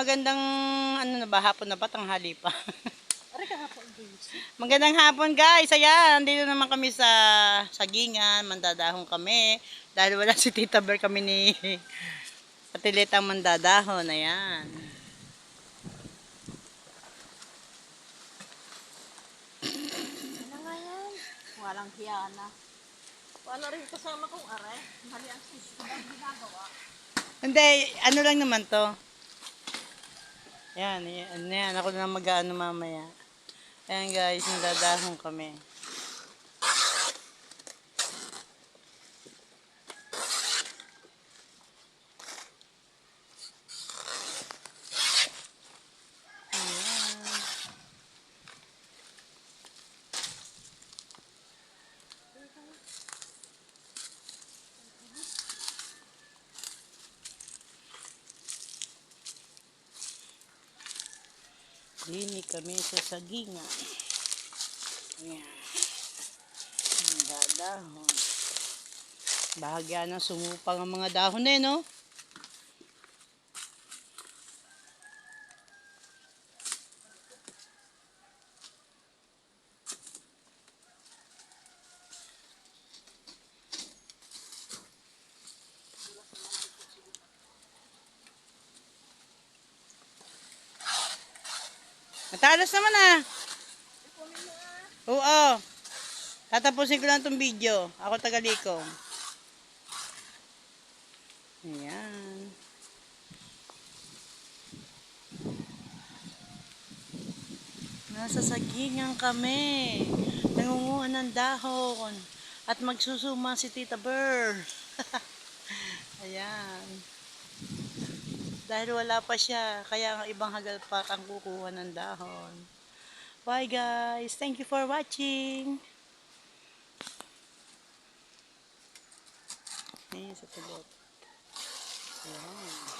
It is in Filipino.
magandang ano na ba, hapon na ba, tanghali pa. Aray ka hapon, guys. Magandang hapon guys, ayan, dito naman kami sa Sagingan, mandadahon kami. Dahil wala si Tita Bear, kami ni Patiletang mandadahon, ayan. Ano nga yan? Walang hiyana. Wala rin kasama kong aray. Mali ang susunod ang ginagawa. Hindi, ano lang naman to. Ayan, ayan, ako na mag-ano mamaya. Ayan guys, mandadahon kami. Dini kami sa Sagingan. Ayan. Mandadahon. Bahagya na sumupang ang mga dahon na no? Matalas naman ah. Oo. Tatapusin ko lang itong video. Ako tagalikom. Ayan. Nasa Sagingan kami. Nangunguha ng dahon. At magsusuma si Tita Bear. Ayan. Dahil wala pa siya. Kaya ang ibang hagalpak ang kukuha ng dahon. Bye guys. Thank you for watching. Ayan sa tulot. Ayan.